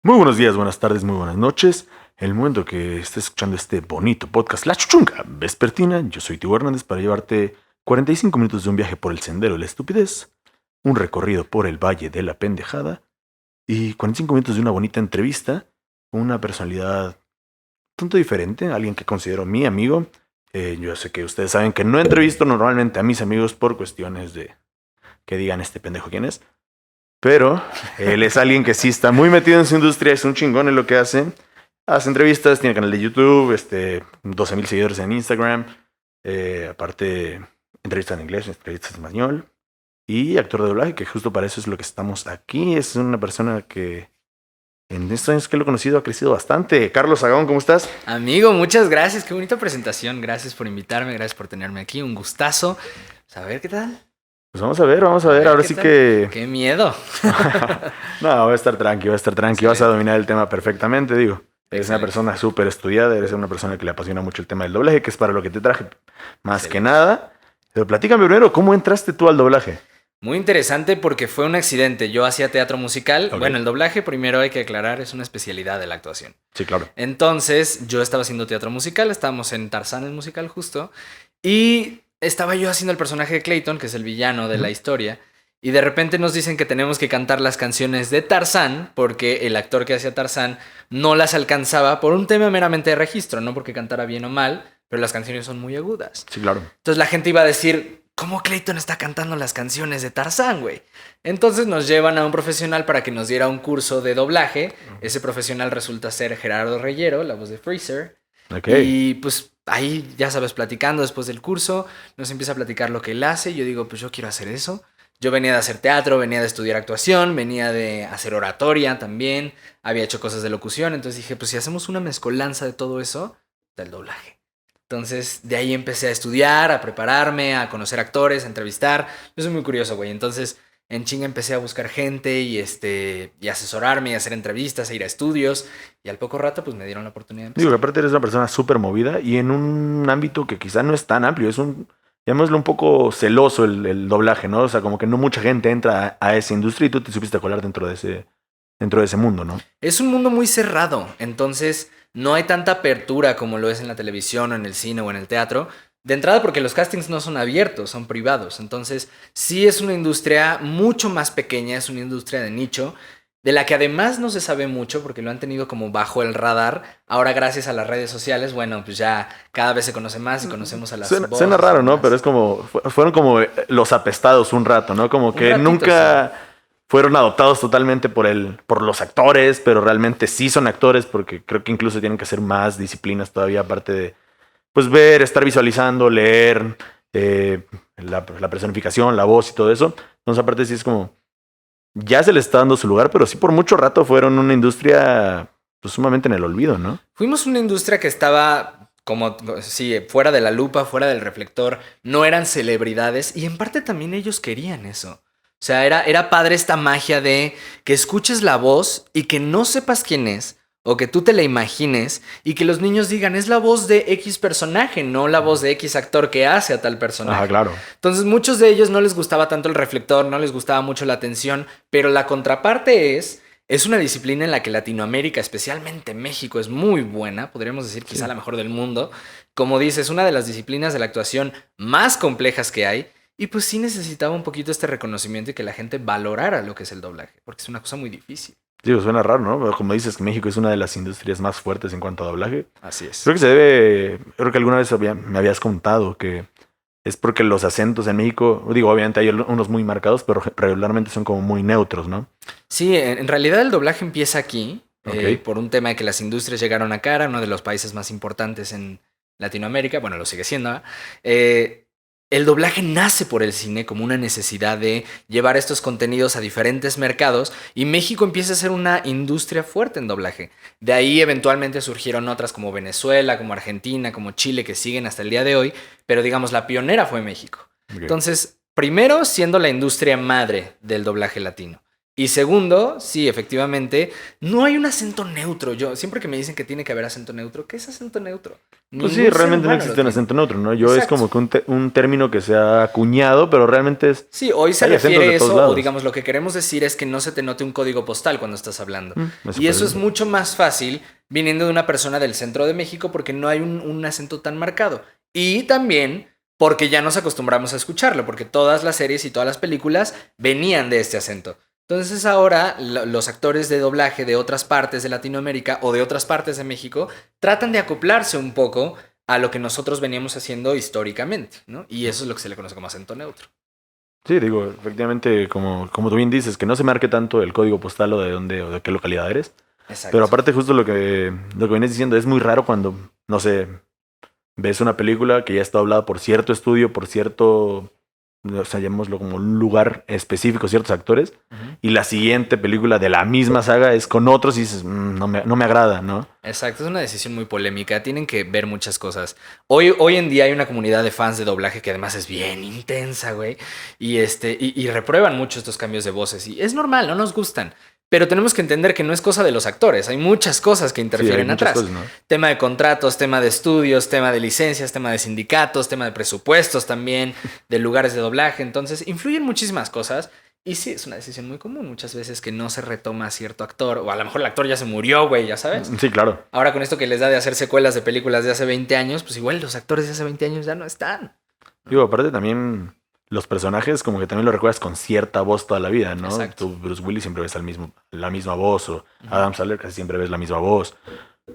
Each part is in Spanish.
Muy buenos días, buenas tardes, muy buenas noches. El momento que estés escuchando este bonito podcast, La Chuchunga Vespertina, yo soy Tio Hernández para llevarte 45 minutos de un viaje por el sendero de la estupidez, un recorrido por el valle de la pendejada y 45 minutos de una bonita entrevista con una personalidad tanto diferente, alguien que considero mi amigo. Yo sé que ustedes saben que no entrevisto normalmente a mis amigos por cuestiones de que digan este pendejo quién es. Pero él es alguien que sí está muy metido en su industria, es un chingón en lo que hace. Hace entrevistas, tiene canal de YouTube, 12,000 seguidores en Instagram. Aparte, entrevistas en inglés, entrevistas en español. Y actor de doblaje, que justo para eso es lo que estamos aquí. Es una persona que en estos años que lo he conocido ha crecido bastante. Carlos Agón, ¿cómo estás? Amigo, muchas gracias. Qué bonita presentación. Gracias por invitarme, gracias por tenerme aquí. Un gustazo. A ver qué tal. Pues vamos a ver. Ahora sí tal. que... Qué miedo. No, va a estar tranqui. Excelente. Vas a dominar el tema perfectamente, digo. Eres una Excelente. persona súper estudiada, eres una persona que le apasiona mucho el tema del doblaje, que es para lo que te traje más que Excelente. nada. Pero platícame primero, ¿cómo entraste tú al doblaje? Muy interesante porque fue un accidente. Yo hacía teatro musical. Ok. Bueno, el doblaje, primero hay que aclarar, es una especialidad de la actuación. Sí, claro. Entonces, yo estaba haciendo teatro musical, estábamos en Tarzán el musical justo, y estaba yo haciendo el personaje de Clayton, que es el villano de la historia, y de repente nos dicen que tenemos que cantar las canciones de Tarzán, porque el actor que hacía Tarzán no las alcanzaba por un tema meramente de registro, no porque cantara bien o mal, pero las canciones son muy agudas. Sí, claro. Entonces la gente iba a decir, ¿cómo Clayton está cantando las canciones de Tarzán, güey? Entonces nos llevan a un profesional para que nos diera un curso de doblaje. Ese profesional resulta ser Gerardo Reyero, la voz de Freezer. Ok. Y pues ahí, ya sabes, platicando después del curso, nos empieza a platicar lo que él hace. Yo digo, pues yo quiero hacer eso. Yo venía de hacer teatro, venía de estudiar actuación, venía de hacer oratoria también, había hecho cosas de locución. Entonces dije, pues si hacemos una mezcolanza de todo eso, del doblaje. Entonces, de ahí empecé a estudiar, a prepararme, a conocer actores, a entrevistar. Yo soy muy curioso, güey. Entonces, en chinga empecé a buscar gente y asesorarme y hacer entrevistas, e ir a estudios. Y al poco rato, pues me dieron la oportunidad de Digo que empezar. aparte eres una persona súper movida y en un ámbito que quizá no es tan amplio, es un, llamémoslo un poco celoso el doblaje, ¿no? O sea, como que no mucha gente entra a esa industria y tú te supiste colar dentro de ese mundo, ¿no? Es un mundo muy cerrado, entonces no hay tanta apertura como lo es en la televisión o en el cine o en el teatro. De entrada porque los castings no son abiertos, son privados. Entonces sí es una industria mucho más pequeña, es una industria de nicho, de la que además no se sabe mucho porque lo han tenido como bajo el radar. Ahora gracias a las redes sociales, bueno, pues ya cada vez se conoce más y conocemos a las Suena voces y raro, ¿no? demás. Pero es como, fueron como los apestados un rato, ¿no? Como Un que ratito, nunca fueron adoptados totalmente por los actores, pero realmente sí son actores porque creo que incluso tienen que hacer más disciplinas todavía, aparte de, pues, ver, estar visualizando, leer, la personificación, la voz y todo eso. Entonces, aparte sí es como, ya se les está dando su lugar, pero sí por mucho rato fueron una industria, pues, sumamente en el olvido, ¿no? Fuimos una industria que estaba como, sí, fuera de la lupa, fuera del reflector, no eran celebridades y en parte también ellos querían eso. O sea, era padre esta magia de que escuches la voz y que no sepas quién es, o que tú te la imagines y que los niños digan, es la voz de X personaje, no la voz de X actor que hace a tal personaje. Ajá, claro. Entonces, muchos de ellos no les gustaba tanto el reflector, no les gustaba mucho la atención, pero la contraparte es una disciplina en la que Latinoamérica, especialmente México, es muy buena, podríamos decir quizá Sí. la mejor del mundo. Como dices, una de las disciplinas de la actuación más complejas que hay. Y pues sí necesitaba un poquito este reconocimiento y que la gente valorara lo que es el doblaje, porque es una cosa muy difícil. Digo, suena raro, ¿no? Pero como dices, que México es una de las industrias más fuertes en cuanto a doblaje. Así es. Creo que se debe, creo que alguna vez me habías contado que es porque los acentos en México, digo, obviamente hay unos muy marcados, pero regularmente son como muy neutros, ¿no? Sí, en realidad el doblaje empieza aquí, Ok. por un tema de que las industrias llegaron acá, era uno de los países más importantes en Latinoamérica, bueno, lo sigue siendo, ¿verdad? El doblaje nace por el cine como una necesidad de llevar estos contenidos a diferentes mercados y México empieza a ser una industria fuerte en doblaje. De ahí eventualmente surgieron otras como Venezuela, como Argentina, como Chile, que siguen hasta el día de hoy, pero digamos la pionera fue México. Ok. Entonces, primero siendo la industria madre del doblaje latino. Y segundo, sí, efectivamente, no hay un acento neutro. Yo siempre que me dicen que tiene que haber acento neutro, ¿qué es acento neutro? Pues sí, Ningún ser realmente no humano lo existe un tiene. acento neutro, ¿no? Yo es Exacto. como que un término que se ha acuñado, pero realmente es... Sí, hoy se Hay acentos de refiere todos eso, o lados. digamos, lo que queremos decir es que no se te note un código postal cuando estás hablando. Eso Y eso puede es ser. mucho más fácil viniendo de una persona del centro de México porque no hay un acento tan marcado. Y también porque ya nos acostumbramos a escucharlo, porque todas las series y todas las películas venían de este acento. Entonces ahora los actores de doblaje de otras partes de Latinoamérica o de otras partes de México tratan de acoplarse un poco a lo que nosotros veníamos haciendo históricamente, ¿no? Y eso es lo que se le conoce como acento neutro. Sí, digo, efectivamente, como tú bien dices, que no se marque tanto el código postal o de dónde o de qué localidad eres. Pero Exacto. aparte, justo lo que vienes diciendo, es muy raro cuando, no sé, ves una película que ya está hablada por cierto estudio, por cierto, o sea, llamémoslo como un lugar específico, ciertos actores, Ujú. y la siguiente película de la misma saga es con otros y dices, no me agrada, ¿no? Exacto, es una decisión muy polémica, tienen que ver muchas cosas. Hoy en día hay una comunidad de fans de doblaje que además es bien intensa, güey, y reprueban mucho estos cambios de voces, y es normal, no nos gustan, pero tenemos que entender que no es cosa de los actores, hay muchas cosas que Sí, hay interfieren muchas atrás. cosas, ¿no? Tema de contratos, tema de estudios, tema de licencias, tema de sindicatos, tema de presupuestos también, de lugares de doblaje, entonces influyen muchísimas cosas. Y sí, es una decisión muy común muchas veces que no se retoma a cierto actor, o a lo mejor el actor ya se murió, güey, ya sabes. Sí, claro. Ahora con esto que les da de hacer secuelas de películas de hace 20 años, pues igual los actores de hace 20 años ya no están. Digo, aparte también los personajes como que también lo recuerdas con cierta voz toda la vida, ¿no? Exacto. Tú, Bruce Willis, siempre ves la misma voz, o Ujú. Adam Sandler casi siempre ves la misma voz,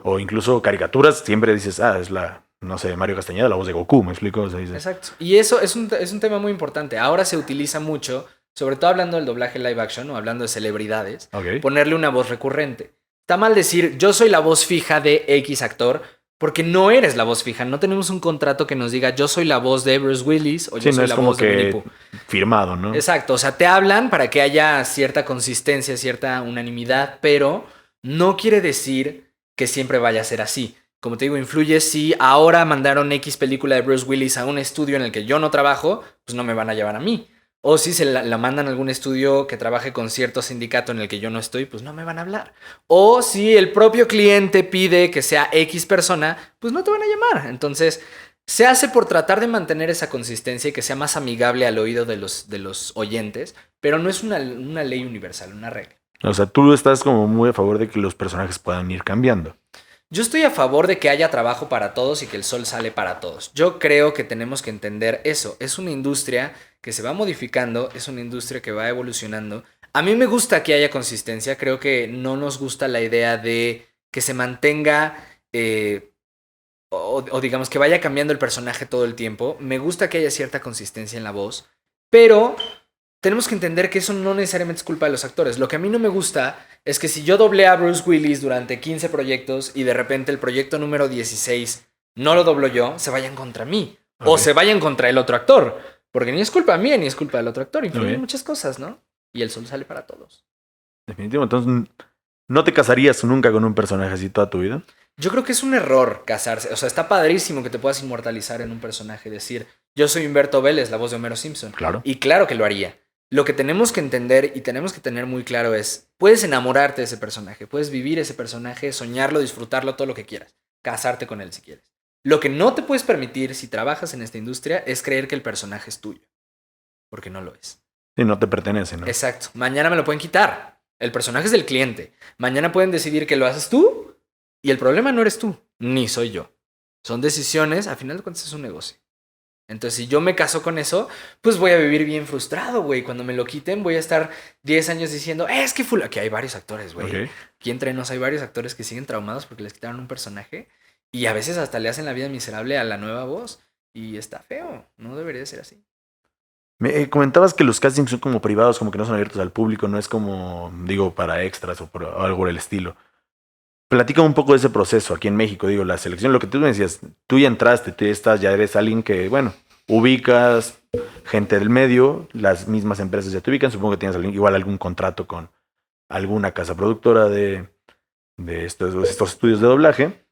o incluso caricaturas, siempre dices, es la, no sé, Mario Castañeda, la voz de Goku, ¿me explico? O sea, dices, Exacto. Y eso es un tema muy importante. Ahora se utiliza mucho, sobre todo hablando del doblaje live action o hablando de celebridades, ok. ponerle una voz recurrente. Está mal decir yo soy la voz fija de X actor, porque no eres la voz fija. No tenemos un contrato que nos diga yo soy la voz de Bruce Willis o yo Sí, no soy es la como voz de Winnie que Pooh. firmado, ¿no? Exacto, o sea, te hablan para que haya cierta consistencia, cierta unanimidad, pero no quiere decir que siempre vaya a ser así. Como te digo, influye si ahora mandaron X película de Bruce Willis a un estudio en el que yo no trabajo, pues no me van a llevar a mí. O si se la mandan a algún estudio que trabaje con cierto sindicato en el que yo no estoy, pues no me van a hablar. O si el propio cliente pide que sea X persona, pues no te van a llamar. Entonces, se hace por tratar de mantener esa consistencia y que sea más amigable al oído de los oyentes, pero no es una ley universal, una regla. O sea, tú estás como muy a favor de que los personajes puedan ir cambiando. Yo estoy a favor de que haya trabajo para todos y que el sol sale para todos. Yo creo que tenemos que entender eso. Es una industria que se va modificando, es una industria que va evolucionando. A mí me gusta que haya consistencia, creo que no nos gusta la idea de que se mantenga o digamos que vaya cambiando el personaje todo el tiempo. Me gusta que haya cierta consistencia en la voz, pero tenemos que entender que eso no necesariamente es culpa de los actores. Lo que a mí no me gusta es que si yo doblé a Bruce Willis durante 15 proyectos y de repente el proyecto número 16 no lo doblo yo, se vayan contra mí. O Ok. se vayan contra el otro actor. Porque ni es culpa mía ni es culpa del otro actor. Influyen Ok. muchas cosas, ¿no? Y el sol sale para todos. Definitivo. Entonces, ¿no te casarías nunca con un personaje así toda tu vida? Yo creo que es un error casarse. O sea, está padrísimo que te puedas inmortalizar en un personaje. Decir, yo soy Humberto Vélez, la voz de Homero Simpson. Claro. Y claro que lo haría. Lo que tenemos que entender y tenemos que tener muy claro es, puedes enamorarte de ese personaje, puedes vivir ese personaje, soñarlo, disfrutarlo, todo lo que quieras. Casarte con él si quieres. Lo que no te puedes permitir si trabajas en esta industria es creer que el personaje es tuyo. Porque no lo es. Sí, no te pertenece, ¿no? Exacto. Mañana me lo pueden quitar. El personaje es del cliente. Mañana pueden decidir que lo haces tú y el problema no eres tú, ni soy yo. Son decisiones, a final de cuentas es un negocio. Entonces, si yo me caso con eso, pues voy a vivir bien frustrado, güey. Cuando me lo quiten, voy a estar 10 años diciendo, es que Aquí hay varios actores, güey. Ok. Aquí entre nos hay varios actores que siguen traumados porque les quitaron un personaje y a veces hasta le hacen la vida miserable a la nueva voz. Y está feo. No debería de ser así. Me comentabas que los castings son como privados, como que no son abiertos al público, no es como, digo, para extras o algo por el estilo. Platícame un poco de ese proceso aquí en México, digo, la selección, lo que tú me decías, tú ya entraste, tú ya estás, ya eres alguien que, bueno, ubicas gente del medio, las mismas empresas ya te ubican, supongo que tienes igual algún contrato con alguna casa productora de estos estudios de doblaje.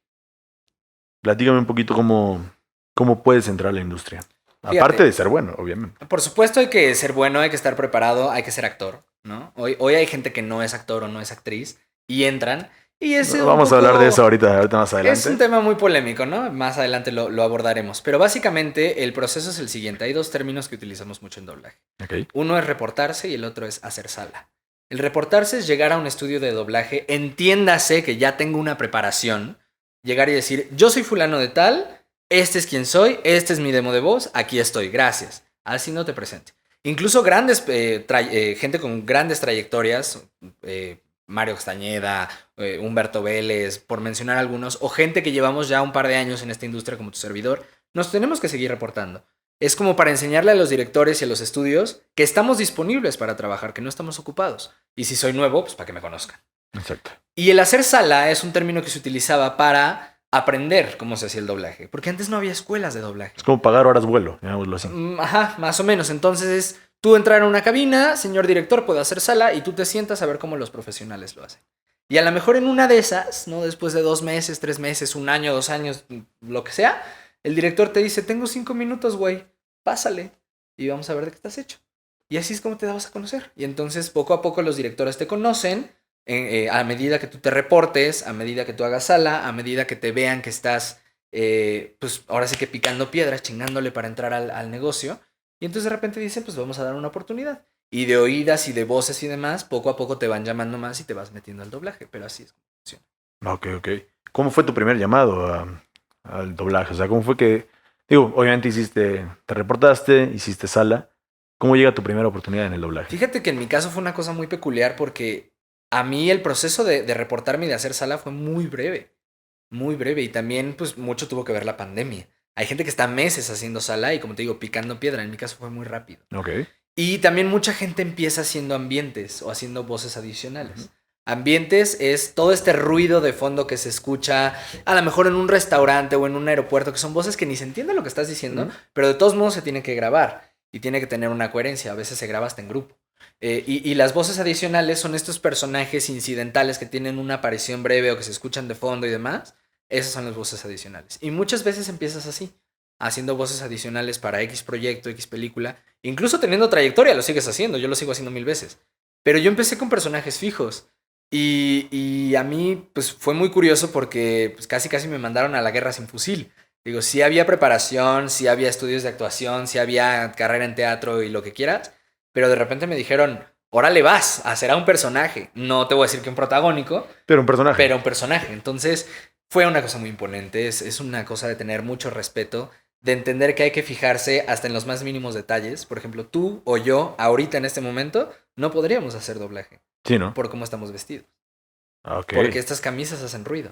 Platícame un poquito cómo puedes entrar a la industria. Fíjate. Aparte de ser bueno, obviamente. Por supuesto hay que ser bueno, hay que estar preparado, hay que ser actor. ¿no? Hoy hay gente que no es actor o no es actriz y entran y es un Vamos a hablar de eso poco... ahorita más Es un adelante. tema muy polémico, ¿no? Más adelante lo abordaremos. Pero básicamente el proceso es el siguiente. Hay dos términos que utilizamos mucho en doblaje. Ok. Uno es reportarse y el otro es hacer sala. El reportarse es llegar a un estudio de doblaje, entiéndase que ya tengo una preparación, llegar y decir, yo soy fulano de tal, este es quien soy, este es mi demo de voz, aquí estoy, gracias. Así no te presente. Incluso gente con grandes trayectorias, Mario Castañeda, Humberto Vélez, por mencionar algunos, o gente que llevamos ya un par de años en esta industria como tu servidor, nos tenemos que seguir reportando. Es como para enseñarle a los directores y a los estudios que estamos disponibles para trabajar, que no estamos ocupados. Y si soy nuevo, pues para que me conozcan. Exacto. Y el hacer sala es un término que se utilizaba para aprender cómo se hacía el doblaje. Porque antes no había escuelas de doblaje. Es como pagar horas vuelo, digámoslo así. Ajá, más o menos. Entonces es tú entrar a una cabina, señor director, puedo hacer sala y tú te sientas a ver cómo los profesionales lo hacen. Y a lo mejor en una de esas, ¿no? Después de 2 meses, 3 meses, 1 año, 2 años, lo que sea, el director te dice, tengo 5 minutos, güey, pásale y vamos a ver de qué estás hecho. Y así es como te vas a conocer. Y entonces poco a poco los directores te conocen a medida que tú te reportes, a medida que tú hagas sala, a medida que te vean que estás, pues ahora sí que picando piedras, chingándole para entrar al negocio. Y entonces de repente dicen, pues vamos a dar una oportunidad. Y de oídas y de voces y demás, poco a poco te van llamando más y te vas metiendo al doblaje. Pero así es como funciona. Ok, ok. ¿Cómo fue tu primer llamado al doblaje? O sea, ¿cómo fue que... Digo, obviamente te reportaste, hiciste sala. ¿Cómo llega tu primera oportunidad en el doblaje? Fíjate que en mi caso fue una cosa muy peculiar porque a mí el proceso de reportarme y de hacer sala fue muy breve. Muy breve. Y también, pues, mucho tuvo que ver la pandemia. Hay gente que está meses haciendo sala y, como te digo, picando piedra. En mi caso fue muy rápido. Ok. Y también mucha gente empieza haciendo ambientes o haciendo voces adicionales. Ujú. Ambientes es todo este ruido de fondo que se escucha a lo mejor en un restaurante o en un aeropuerto, que son voces que ni se entiende lo que estás diciendo, pero de todos modos se tiene que grabar y tiene que tener una coherencia. A veces se graba hasta en grupo. Y las voces adicionales son estos personajes incidentales que tienen una aparición breve o que se escuchan de fondo y demás. Esas son las voces adicionales. Y muchas veces empiezas así, haciendo voces adicionales para X proyecto, X película. Incluso teniendo trayectoria lo sigues haciendo, yo lo sigo haciendo 1000 veces. Pero yo empecé con personajes fijos. Y a mí pues fue muy curioso porque pues, casi me mandaron a la guerra sin fusil. Digo, sí había preparación, sí había estudios de actuación, sí había carrera en teatro y lo que quieras. Pero de repente me dijeron, órale vas, a hacer a un personaje. No te voy a decir que un protagónico, Pero un personaje. pero un personaje. Entonces fue una cosa muy imponente, es una cosa de tener mucho respeto, de entender que hay que fijarse hasta en los más mínimos detalles. Por ejemplo, tú o yo, ahorita en este momento, no podríamos hacer doblaje Sí, ¿no? por cómo estamos vestidos. Ok. Porque estas camisas hacen ruido.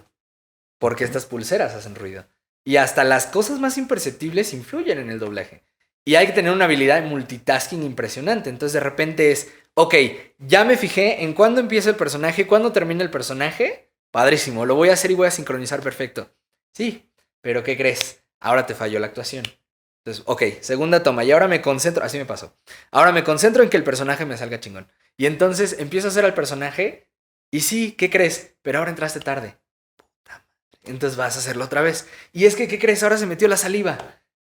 Porque Ok. estas pulseras hacen ruido. Y hasta las cosas más imperceptibles influyen en el doblaje. Y hay que tener una habilidad de multitasking impresionante. Entonces de repente es, ok, ya me fijé en cuándo empieza el personaje, cuándo termina el personaje. Padrísimo, lo voy a hacer y voy a sincronizar perfecto. Sí, pero ¿qué crees? Ahora te falló la actuación. Entonces, ok, segunda toma. Y ahora me concentro, así me pasó. Ahora me concentro en que el personaje me salga chingón. Y entonces empiezo a hacer al personaje. Y sí, ¿qué crees? Pero ahora entraste tarde. Entonces vas a hacerlo otra vez. Y es que, ¿qué crees? Ahora se metió la saliva.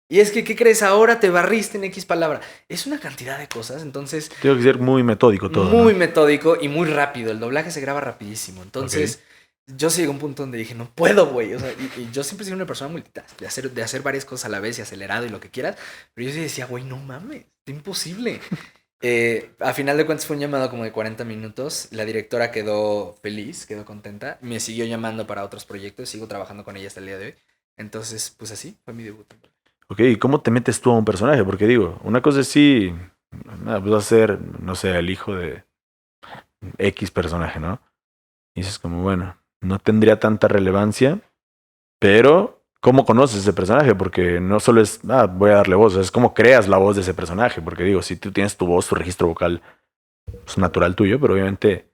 Y es que, ¿qué crees? Ahora te barriste en X palabra. Es una cantidad de cosas. Entonces, Tengo que ser muy metódico todo, muy ¿no? metódico y muy rápido. El doblaje se graba rapidísimo. Entonces, yo llegué a un punto donde dije, no puedo, güey. O sea, y yo siempre he sido una persona multitask, de hacer varias cosas a la vez y acelerado y lo que quieras. Pero yo sí decía, güey, no mames, es imposible. A final de cuentas fue un llamado como de 40 minutos. La directora quedó feliz, quedó contenta. Me siguió llamando para otros proyectos. Sigo trabajando con ella hasta el día de hoy. Entonces, pues así fue mi debut. Ok, ¿y cómo te metes tú a un personaje? Porque digo, una cosa es sí, nada, pues vas a ser, no sé, el hijo de X personaje, ¿no? Y dices como, bueno, no tendría tanta relevancia, pero ¿cómo conoces ese personaje? Porque no solo es, voy a darle voz, es cómo creas la voz de ese personaje. Porque digo, si tú tienes tu voz, tu registro vocal es natural tuyo, pero obviamente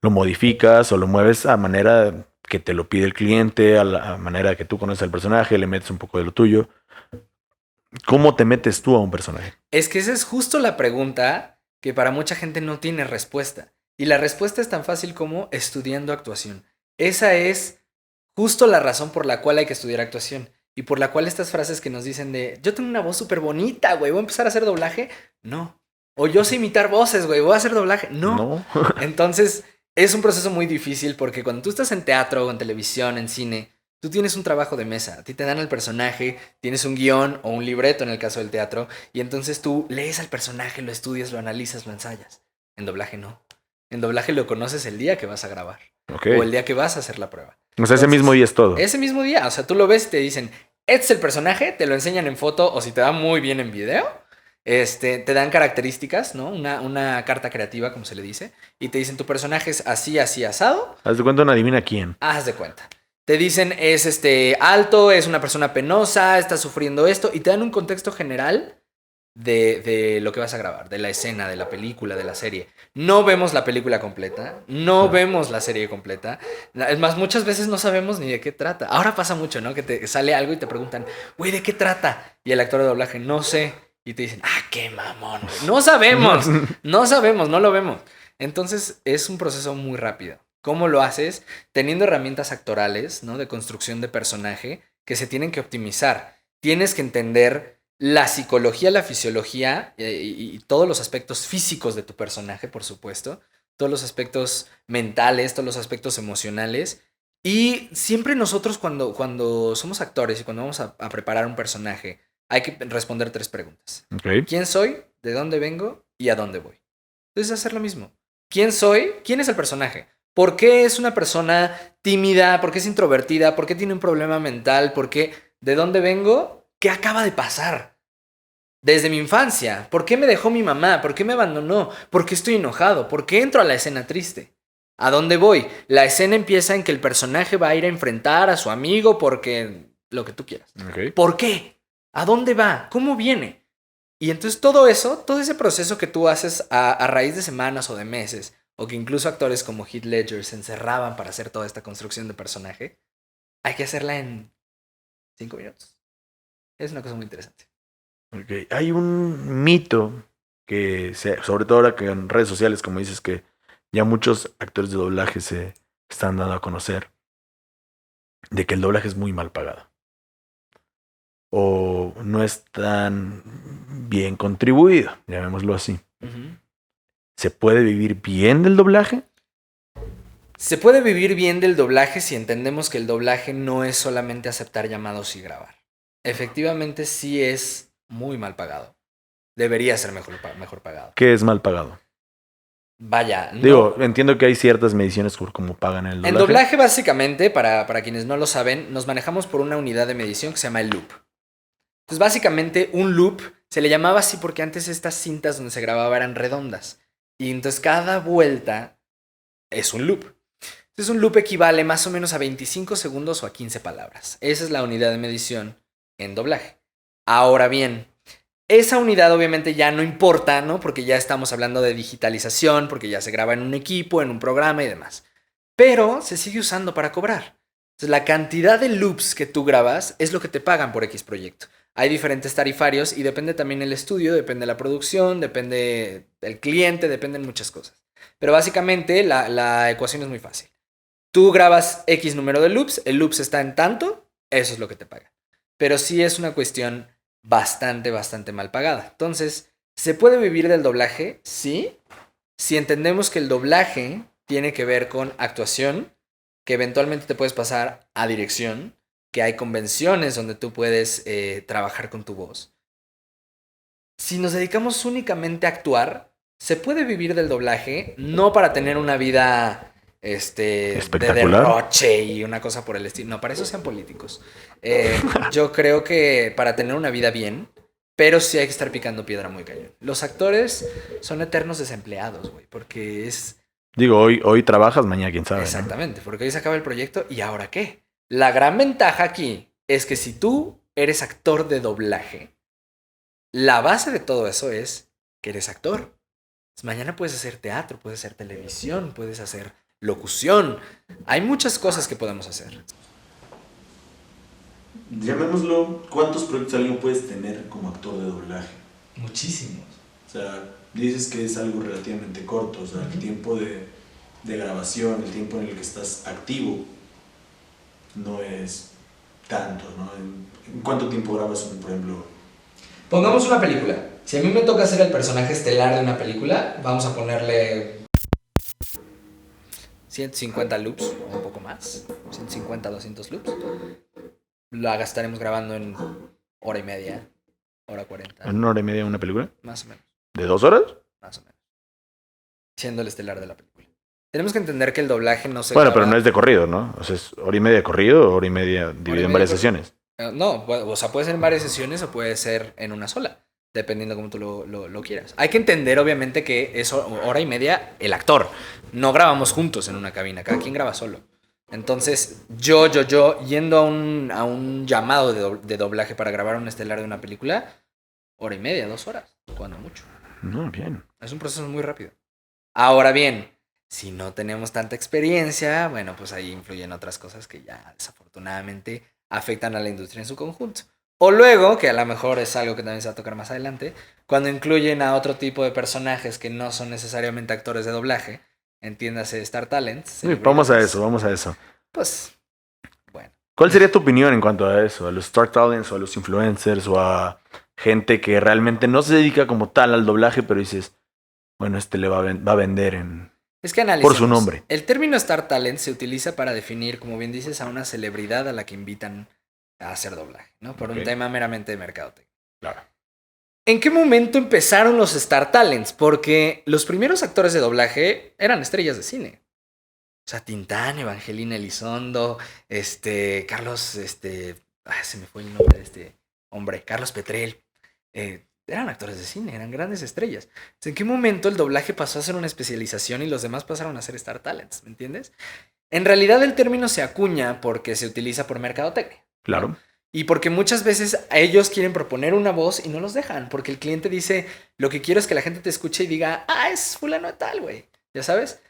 lo modificas o lo mueves a manera que te lo pide el cliente, a la manera que tú conoces al personaje, le metes un poco de lo tuyo. ¿Cómo te metes tú a un personaje? Es que esa es justo la pregunta que para mucha gente no tiene respuesta. Y la respuesta es tan fácil como estudiando actuación. Esa es justo la razón por la cual hay que estudiar actuación. Y por la cual estas frases que nos dicen de, yo tengo una voz súper bonita, güey, voy a empezar a hacer doblaje. No, O yo sé imitar voces, güey, voy a hacer doblaje. No. Entonces, es un proceso muy difícil porque cuando tú estás en teatro o en televisión, en cine, tú tienes un trabajo de mesa. A ti te dan el personaje, tienes un guión o un libreto en el caso del teatro, y entonces tú lees al personaje, lo estudias, lo analizas, lo ensayas. En doblaje no. En doblaje lo conoces el día que vas a grabar. Okay. O el día que vas a hacer la prueba. O sea, ese mismo día es todo. Ese mismo día. O sea, tú lo ves y te dicen, este es el personaje, te lo enseñan en foto o si te va muy bien en video, te dan características, ¿no? Una carta creativa, como se le dice, y te dicen, tu personaje es así, así, asado. Haz de cuenta, una adivina quién. Haz de cuenta. Te dicen, es alto, es una persona penosa, está sufriendo esto, y te dan un contexto general de lo que vas a grabar, de la escena, de la película, de la serie. No vemos la película completa, no vemos la serie completa. Es más, muchas veces no sabemos ni de qué trata. Ahora pasa mucho, ¿no? Que te sale algo y te preguntan, güey, ¿de qué trata? Y el actor de doblaje, no sé. Y te dicen, qué mamón, güey. No sabemos, no lo vemos. Entonces es un proceso muy rápido. ¿Cómo lo haces? Teniendo herramientas actorales, ¿no? De construcción de personaje que se tienen que optimizar. Tienes que entender la psicología, la fisiología y todos los aspectos físicos de tu personaje, por supuesto, todos los aspectos mentales, todos los aspectos emocionales. Y siempre nosotros cuando somos actores y cuando vamos a preparar un personaje, hay que responder 3 preguntas. Okay. ¿Quién soy? ¿De dónde vengo? ¿Y a dónde voy? Entonces hacer lo mismo. ¿Quién soy? ¿Quién es el personaje? ¿Por qué es una persona tímida? ¿Por qué es introvertida? ¿Por qué tiene un problema mental? ¿Por qué? ¿De dónde vengo? ¿Qué acaba de pasar? Desde mi infancia, ¿por qué me dejó mi mamá? ¿Por qué me abandonó? ¿Por qué estoy enojado? ¿Por qué entro a la escena triste? ¿A dónde voy? La escena empieza en que el personaje va a ir a enfrentar a su amigo porque lo que tú quieras. Okay. ¿Por qué? ¿A dónde va? ¿Cómo viene? Y entonces todo eso, todo ese proceso que tú haces a raíz de semanas o de meses, o que incluso actores como Heath Ledger se encerraban para hacer toda esta construcción de personaje, hay que hacerla en 5 minutos. Es una cosa muy interesante. Okay. Hay un mito que, sobre todo ahora que en redes sociales, como dices, que ya muchos actores de doblaje se están dando a conocer, de que el doblaje es muy mal pagado. O no es tan bien contribuido, llamémoslo así. Uh-huh. ¿Se puede vivir bien del doblaje? Se puede vivir bien del doblaje si entendemos que el doblaje no es solamente aceptar llamados y grabar. Efectivamente sí es muy mal pagado. Debería ser mejor pagado. ¿Qué es mal pagado? Vaya, no. Digo, entiendo que hay ciertas mediciones por cómo pagan el doblaje. El doblaje básicamente, para quienes no lo saben, nos manejamos por una unidad de medición que se llama el loop. Entonces básicamente un loop se le llamaba así porque antes estas cintas donde se grababa eran redondas. Y entonces cada vuelta es un loop. Entonces un loop equivale más o menos a 25 segundos o a 15 palabras. Esa es la unidad de medición en doblaje. Ahora bien, esa unidad obviamente ya no importa, ¿no? Porque ya estamos hablando de digitalización, porque ya se graba en un equipo, en un programa y demás. Pero se sigue usando para cobrar. Entonces la cantidad de loops que tú grabas es lo que te pagan por X proyecto. Hay diferentes tarifarios y depende también el estudio, depende la producción, depende el cliente, dependen muchas cosas. Pero básicamente la ecuación es muy fácil. Tú grabas X número de loops, el loops está en tanto, eso es lo que te paga. Pero sí es una cuestión bastante mal pagada. Entonces, ¿se puede vivir del doblaje? Sí. Si entendemos que el doblaje tiene que ver con actuación, que eventualmente te puedes pasar a dirección, que hay convenciones donde tú puedes trabajar con tu voz. Si nos dedicamos únicamente a actuar, se puede vivir del doblaje, no para tener una vida de derroche y una cosa por el estilo. No, para eso sean políticos. Yo creo que para tener una vida bien, pero sí hay que estar picando piedra muy cañón. Los actores son eternos desempleados, güey, porque es... Digo, hoy trabajas, mañana quién sabe. Exactamente, ¿no? Porque hoy se acaba el proyecto y ¿ahora qué? La gran ventaja aquí es que si tú eres actor de doblaje, la base de todo eso es que eres actor. Mañana puedes hacer teatro, puedes hacer televisión, puedes hacer locución. Hay muchas cosas que podemos hacer. Llamémoslo, ¿cuántos proyectos alguien puedes tener como actor de doblaje? Muchísimos. O sea, dices que es algo relativamente corto, o sea, el tiempo de grabación, el tiempo en el que estás activo, no es tanto, ¿no? ¿En cuánto tiempo grabas, por ejemplo? Pongamos una película. Si a mí me toca ser el personaje estelar de una película, vamos a ponerle 150 loops o un poco más. 150, 200 loops. La gastaremos grabando en hora y media, hora 40. ¿En una hora y media una película? Más o menos. ¿De 2 horas? Más o menos. Siendo el estelar de la película. Tenemos que entender que el doblaje no se Bueno, graba... pero no es de corrido, ¿no? O sea, es hora y media de corrido o hora y media dividido en varias sesiones. No, o sea, puede ser en varias sesiones o puede ser en una sola, dependiendo cómo tú lo quieras. Hay que entender, obviamente, que es hora y media el actor. No grabamos juntos en una cabina, cada quien graba solo. Entonces, yo, yendo a un llamado de doblaje para grabar un estelar de una película, hora y media, 2 horas, cuando mucho. No, bien. Es un proceso muy rápido. Ahora bien, si no tenemos tanta experiencia, bueno, pues ahí influyen otras cosas que ya desafortunadamente afectan a la industria en su conjunto. O luego, que a lo mejor es algo que también se va a tocar más adelante, cuando incluyen a otro tipo de personajes que no son necesariamente actores de doblaje, entiéndase Star Talents. Sí, vamos a eso. Pues, bueno. ¿Cuál sería tu opinión en cuanto a eso? ¿A los Star Talents o a los influencers o a gente que realmente no se dedica como tal al doblaje, pero dices, bueno, este le va a vender Es que analicemos. por su nombre? El término Star Talent se utiliza para definir, como bien dices, a una celebridad a la que invitan a hacer doblaje, ¿no? Por un tema meramente de mercadotecnia. Claro. ¿En qué momento empezaron los Star Talents? Porque los primeros actores de doblaje eran estrellas de cine. O sea, Tintán, Evangelina Elizondo, Carlos, se me fue el nombre de este hombre, Carlos Petrel. Eran actores de cine, eran grandes estrellas. Entonces, ¿en qué momento el doblaje pasó a ser una especialización y los demás pasaron a ser Star Talents? ¿Me entiendes? En realidad el término se acuña porque se utiliza por mercadotecnia. Claro. ¿No? Y porque muchas veces ellos quieren proponer una voz y no los dejan, porque el cliente dice, lo que quiero es que la gente te escuche y diga, es fulano de tal, güey. ¿Ya sabes?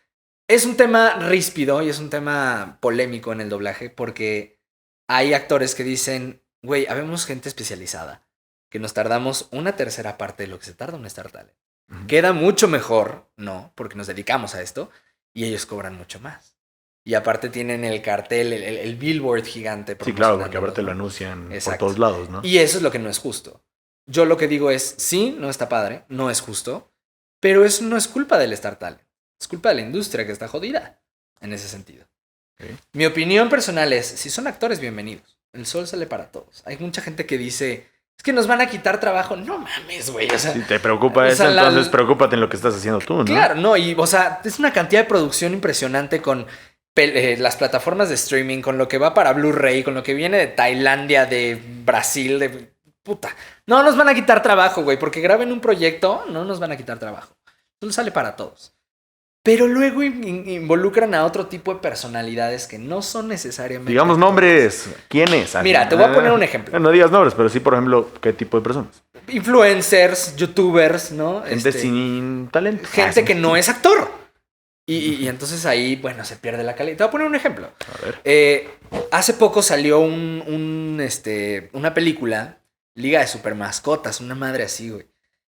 Es un tema ríspido y es un tema polémico en el doblaje porque hay actores que dicen, güey, habemos gente especializada, que nos tardamos una tercera parte de lo que se tarda un Star Talent. Queda mucho mejor, ¿no? Porque nos dedicamos a esto y ellos cobran mucho más. Y aparte tienen el cartel, el billboard gigante. Sí, claro, porque aparte lo anuncian por todos lados, ¿no? Y eso es lo que no es justo. Yo lo que digo es, sí, no está padre, no es justo, pero eso no es culpa del Star Talent. Es culpa de la industria que está jodida en ese sentido. Okay. Mi opinión personal es, si son actores, bienvenidos. El sol sale para todos. Hay mucha gente que dice, es que nos van a quitar trabajo. No mames, güey. O sea, si te preocupa eso, entonces preocúpate en lo que estás haciendo tú, ¿no? Claro, no. Y, o sea, es una cantidad de producción impresionante con las plataformas de streaming, con lo que va para Blu-ray, con lo que viene de Tailandia, de Brasil, de... Puta. No nos van a quitar trabajo, güey. Porque graben un proyecto, no nos van a quitar trabajo. Solo sale para todos. Pero luego involucran a otro tipo de personalidades que no son necesariamente... Digamos nombres. ¿Quiénes? Mira, te voy a poner un ejemplo. No digas nombres, pero sí, por ejemplo, ¿qué tipo de personas? Influencers, youtubers, ¿no? Gente sin talento. Gente que no es actor. Y entonces ahí, bueno, se pierde la calidad. Te voy a poner un ejemplo. A ver. Hace poco salió una película, Liga de Supermascotas, una madre así, güey.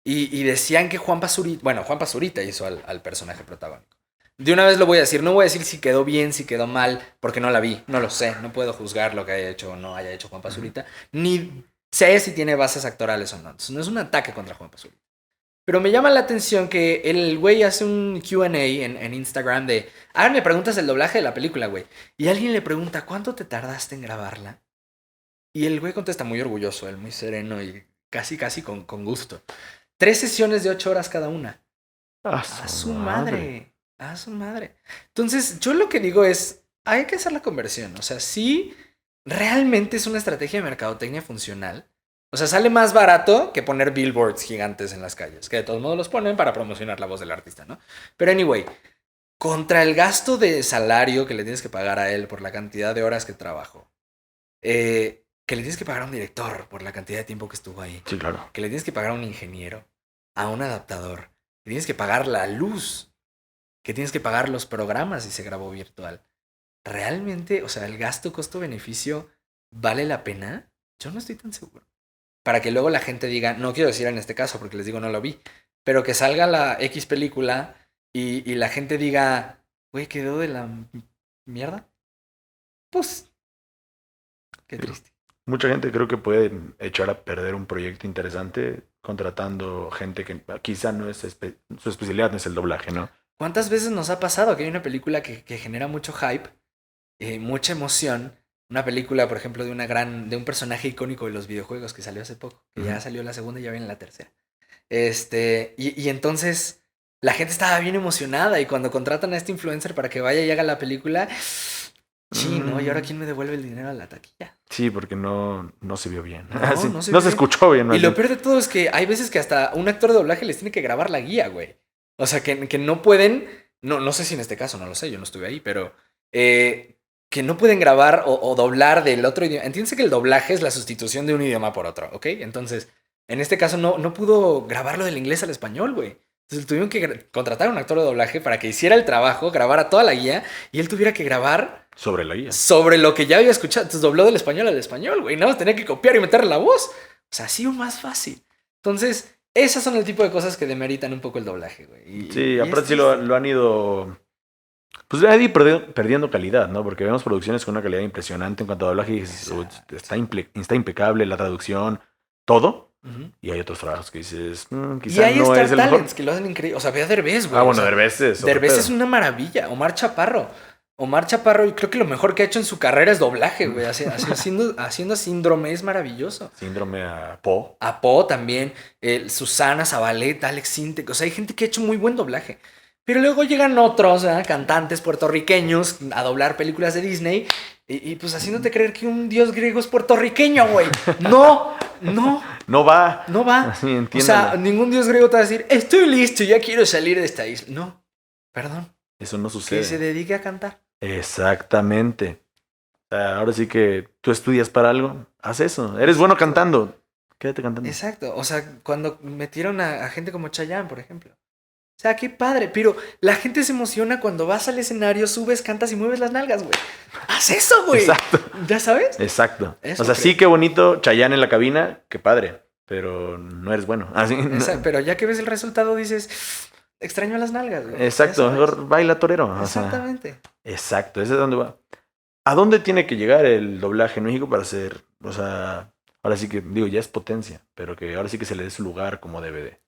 Y decían que Juan Pazurita hizo al personaje protagónico. De una vez lo voy a decir, no voy a decir si quedó bien, si quedó mal, porque no la vi, no lo sé, no puedo juzgar lo que haya hecho o no haya hecho Juan Pazurita, ni sé si tiene bases actorales o no. Entonces no es un ataque contra Juan Pazurita. Pero me llama la atención que el güey hace un Q&A en Instagram de, me preguntas el doblaje de la película, güey. Y alguien le pregunta, ¿cuánto te tardaste en grabarla? Y el güey contesta muy orgulloso, él muy sereno y casi con gusto. 3 sesiones de 8 horas cada una. A su madre. A su madre. Entonces, yo lo que digo es, hay que hacer la conversión. O sea, sí, realmente es una estrategia de mercadotecnia funcional. O sea, sale más barato que poner billboards gigantes en las calles, que de todos modos los ponen para promocionar la voz del artista, ¿no? Pero anyway, contra el gasto de salario que le tienes que pagar a él por la cantidad de horas que trabajó, que le tienes que pagar a un director por la cantidad de tiempo que estuvo ahí. Sí, claro. Que le tienes que pagar a un ingeniero, a un adaptador. Que tienes que pagar la luz. Que tienes que pagar los programas si se grabó virtual. ¿Realmente, o sea, el gasto costo-beneficio vale la pena? Yo no estoy tan seguro. Para que luego la gente diga, no quiero decir en este caso porque les digo no lo vi, pero que salga la X película y la gente diga, güey, quedó de la mierda. Pues, qué triste. Mucha gente creo que puede echar a perder un proyecto interesante contratando gente que quizá no es su especialidad no es el doblaje, ¿no? ¿Cuántas veces nos ha pasado que hay una película que genera mucho hype, mucha emoción? Una película, por ejemplo, de un personaje icónico de los videojuegos que salió hace poco, que ya salió la segunda y ya viene la tercera. Y entonces la gente estaba bien emocionada y cuando contratan a este influencer para que vaya y haga la película, sí, ¿no? ¿Y ahora quién me devuelve el dinero a la taquilla? Sí, porque no se vio bien. No, Sí, no se no vio se bien. escuchó bien. Y lo peor de todo es que hay veces que hasta un actor de doblaje les tiene que grabar la guía, güey. O sea, que no pueden, no sé si en este caso, no lo sé, yo no estuve ahí, pero que no pueden grabar o doblar del otro idioma. Entiéndase que el doblaje es la sustitución de un idioma por otro, ¿ok? Entonces, en este caso no pudo grabarlo del inglés al español, güey. Entonces tuvieron que contratar a un actor de doblaje para que hiciera el trabajo, grabara toda la guía y él tuviera que grabar sobre la guía. sobre lo que ya había escuchado. Entonces dobló del español al español, güey. Nada más tenía que copiar y meterle la voz. O sea, así o más fácil. Entonces, esas son el tipo de cosas que demeritan un poco el doblaje, güey. Sí, aparte sí lo han ido... Pues ha ido perdiendo calidad, ¿no? Porque vemos producciones con una calidad impresionante en cuanto a doblaje. Está impecable la traducción, todo. Y hay otros trabajos que dices, quizá y hay no es el mejor. Talents que lo hacen increíble. O sea, ve a Derbez, güey. Ah, bueno, Derbez es otro Derbez pedo. es una maravilla. Omar Chaparro, creo que lo mejor que ha hecho en su carrera es doblaje, güey. Haciendo Síndrome es maravilloso. Síndrome a Po. A Po también. Susana Zabaleta, Alex Sintek. O sea, hay gente que ha hecho muy buen doblaje. Pero luego llegan otros cantantes puertorriqueños a doblar películas de Disney y pues haciéndote creer que un dios griego es puertorriqueño, güey. No. No va. No va. Sí, o sea, ningún dios griego te va a decir, estoy listo, ya quiero salir de esta isla. No, perdón. Eso no sucede. Que se dedique a cantar. Exactamente. Ahora sí que tú estudias para algo, haz eso. Eres bueno cantando, quédate cantando. Exacto. O sea, cuando metieron a gente como Chayanne, por ejemplo. O sea, qué padre, pero la gente se emociona cuando vas al escenario, subes, cantas y mueves las nalgas, güey. ¡Haz eso, güey! Exacto. ¿Ya sabes? Exacto. Eso o sea, creo. sí, qué bonito Chayanne en la cabina, qué padre, pero no eres bueno. Así, Pero ya que ves el resultado dices, extraño las nalgas, güey. Exacto, mejor baila torero. Exactamente. Exacto, ese es donde va. ¿A dónde tiene que llegar el doblaje en México para ser, o sea, ahora sí que, digo, ya es potencia, pero que ahora sí que se le dé su lugar como debe de?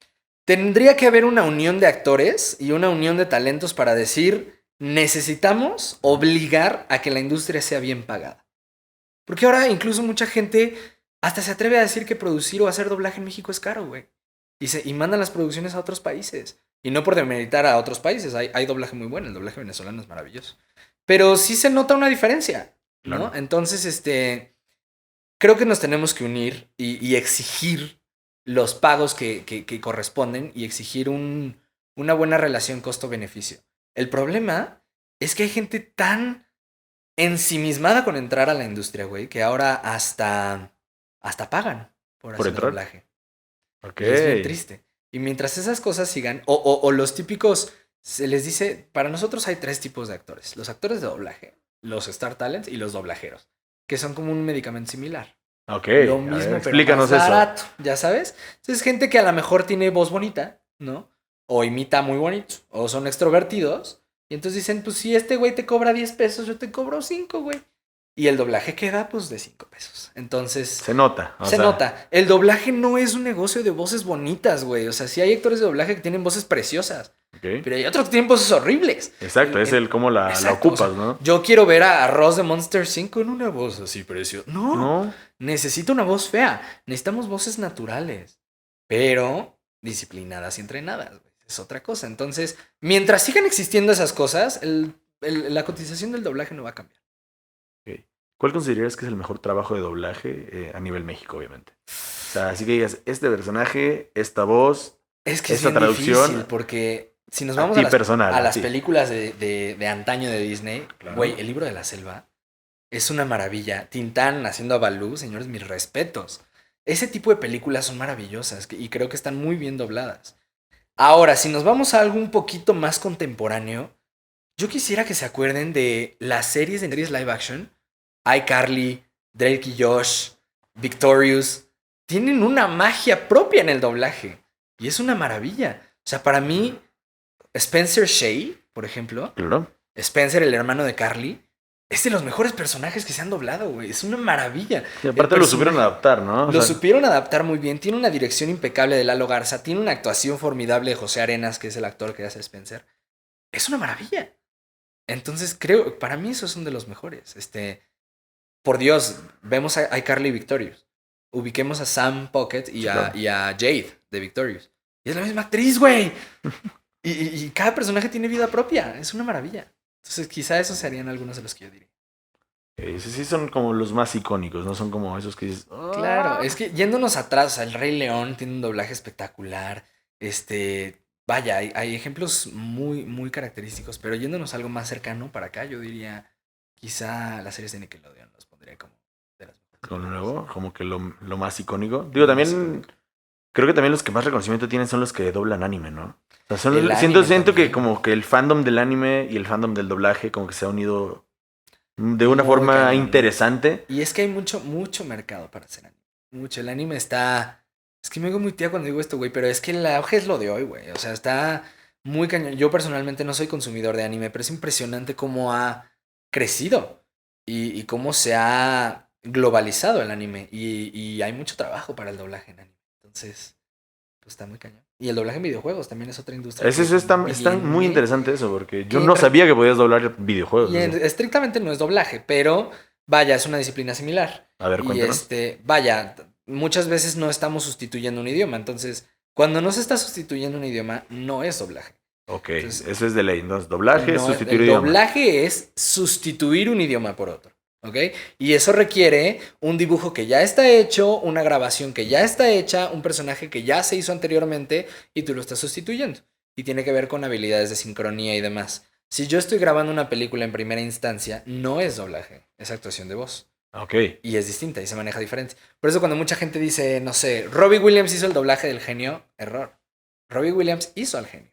Tendría que haber una unión de actores y una unión de talentos para decir, necesitamos obligar a que la industria sea bien pagada. Porque ahora incluso mucha gente hasta se atreve a decir que producir o hacer doblaje en México es caro, güey. Y mandan las producciones a otros países. Y no por demeritar a otros países, hay doblaje muy bueno, el doblaje venezolano es maravilloso. Pero sí se nota una diferencia, ¿no? Claro. Entonces, creo que nos tenemos que unir y exigir los pagos que corresponden y exigir una buena relación costo-beneficio. El problema es que hay gente tan ensimismada con entrar a la industria, güey, que ahora hasta pagan por hacer entrar. doblaje. Ok. Y es bien triste. Y mientras esas cosas sigan, o los típicos, se les dice, para nosotros hay 3 tipos de actores. Los actores de doblaje, los Star Talents y los doblajeros, que son como un medicamento similar. Ok, Lo mismo, pero explícanos más eso. barato, ¿ya sabes? Entonces, gente que a lo mejor tiene voz bonita, ¿no? O imita muy bonito, o son extrovertidos. Y entonces dicen, pues si este güey te cobra 10 pesos, yo te cobro 5, güey. Y el doblaje queda, pues, de 5 pesos. Entonces... Se nota. Se nota. El doblaje no es un negocio de voces bonitas, güey. O sea, sí hay actores de doblaje que tienen voces preciosas. Okay. Pero hay otros que tienen voces horribles. Exacto, es el cómo la ocupas, o sea, ¿no? Yo quiero ver a Ross de Monster Inc. con una voz así preciosa. No. Necesito una voz fea. Necesitamos voces naturales. Pero disciplinadas y entrenadas, güey. Es otra cosa. Entonces, mientras sigan existiendo esas cosas, la cotización del doblaje no va a cambiar. Okay. ¿Cuál considerarías que es el mejor trabajo de doblaje a nivel México, obviamente? O sea, así que digas, este personaje, esta voz, es que esta es bien traducción. Difícil porque si nos vamos a las películas de antaño de Disney, güey, El libro de la selva es una maravilla. Tintán haciendo a Balú, señores, mis respetos. Ese tipo de películas son maravillosas y creo que están muy bien dobladas. Ahora, si nos vamos a algo un poquito más contemporáneo, yo quisiera que se acuerden de las series live action. iCarly, Drake y Josh, Victorious. Tienen una magia propia en el doblaje. Y es una maravilla. O sea, para mí, Spencer Shea, por ejemplo. Claro. Spencer, el hermano de Carly. Es de los mejores personajes que se han doblado, güey. Es una maravilla. Y El aparte lo supieron personaje adaptar, ¿no? O lo sea, supieron adaptar muy bien. Tiene una dirección impecable de Lalo Garza. Tiene una actuación formidable de José Arenas, que es el actor que hace a Spencer. Es una maravilla. Entonces creo, para mí esos son de los mejores. Por Dios, vemos a iCarly y Victorious. Ubiquemos a Sam Pocket sí, claro. y a Jade de Victorious. Y es la misma actriz, güey. Y cada personaje tiene vida propia. Es una maravilla. Entonces quizá esos serían algunos de los que yo diría. Sí, sí son como los más icónicos, ¿no? Son como esos que dices... Claro, "Ah". es que yéndonos atrás, o sea, El Rey León tiene un doblaje espectacular. Vaya, hay ejemplos muy, muy característicos, pero yéndonos algo más cercano para acá, yo diría, quizá las series de Nickelodeon los pondría como de las mejores Con lo doblajes. nuevo, como que lo más icónico. Digo, Lo más también... icónico. Creo que también los que más reconocimiento tienen son los que doblan anime, ¿no? O sea, El siento, anime siento que también. como que el fandom del anime y el fandom del doblaje como que se ha unido de una Muy forma cañón. interesante. Y es que hay mucho, mucho mercado para hacer anime. Mucho. El anime está. Es que me hago muy tía cuando digo esto, güey, pero es que el auge es lo de hoy, güey. O sea, está muy cañón. Yo personalmente no soy consumidor de anime, pero es impresionante cómo ha crecido y cómo se ha globalizado el anime. Y hay mucho trabajo para el doblaje en anime. Entonces, pues está muy cañón. Y el doblaje en videojuegos también es otra industria que Está muy viene. interesante eso, porque yo Que no sabía que podías doblar videojuegos. y Así. estrictamente no es doblaje, pero vaya, es una disciplina similar. A ver, Y cuéntanos. vaya, muchas veces no estamos sustituyendo un idioma. Entonces, cuando no se está sustituyendo un idioma, no es doblaje. Ok, Entonces, eso es de ley. Entonces, doblaje, no, sustituir el idioma. doblaje es sustituir un idioma por otro. ¿Ok? Y eso requiere un dibujo que ya está hecho, una grabación que ya está hecha, un personaje que ya se hizo anteriormente y tú lo estás sustituyendo. Y tiene que ver con habilidades de sincronía y demás. Si yo estoy grabando una película en primera instancia, no es doblaje, es actuación de voz. Ok, Y es distinta y se maneja diferente. Por eso cuando mucha gente dice, no sé, Robbie Williams hizo el doblaje del genio, error. Robbie Williams hizo al genio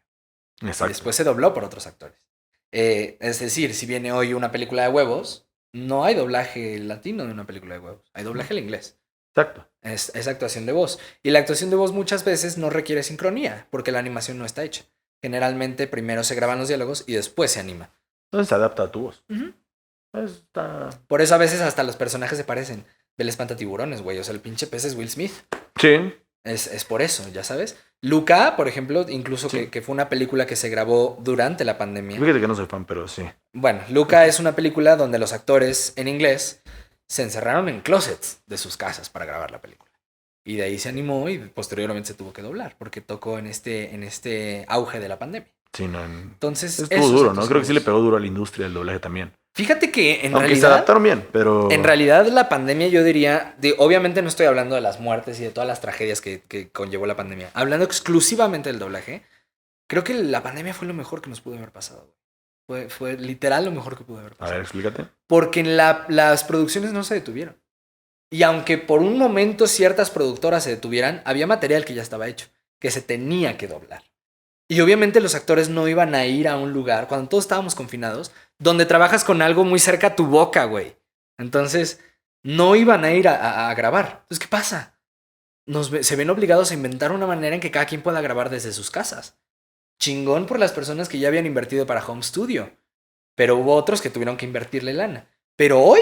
y exacto. después se dobló por otros actores. Es decir, si viene hoy una película de huevos, no hay doblaje latino de una película de huevos, hay doblaje al inglés. Exacto. Es actuación de voz. Y la actuación de voz muchas veces no requiere sincronía, porque la animación no está hecha. Generalmente primero se graban los diálogos y después se anima. Entonces se adapta a tu voz. Ujú. Está... Por eso a veces hasta los personajes se parecen. Del espantatiburones, güey. O sea, el pinche pez es Will Smith. Sí, Es por eso, ya sabes. Luca, por ejemplo, incluso sí. que fue una película que se grabó durante la pandemia. Fíjate que no soy fan, pero sí. Bueno, Luca es una película donde los actores en inglés se encerraron en closets de sus casas para grabar la película. Y de ahí se animó y posteriormente se tuvo que doblar porque tocó en este auge de la pandemia. Sí, no. Entonces, Estuvo eso es duro, ¿no? Creo actuación que de sí le voz. pegó duro a la industria del doblaje también. Fíjate que Aunque se adaptaron bien, en pero... realidad la pandemia yo diría, obviamente no estoy hablando de las muertes y de todas las tragedias que conllevó la pandemia. Hablando exclusivamente del doblaje, creo que la pandemia fue lo mejor que nos pudo haber pasado. Fue literal lo mejor que pudo haber A ver, pasado. explícate. Porque las producciones no se detuvieron. Y aunque por un momento ciertas productoras se detuvieran, había material que ya estaba hecho, que se tenía que doblar. Y obviamente los actores no iban a ir a un lugar, cuando todos estábamos confinados, donde trabajas con algo muy cerca a tu boca, güey. Entonces, no iban a ir a grabar. Entonces, ¿qué pasa? Se ven obligados a inventar una manera en que cada quien pueda grabar desde sus casas. Chingón por las personas que ya habían invertido para Home Studio. Pero hubo otros que tuvieron que invertirle lana. Pero hoy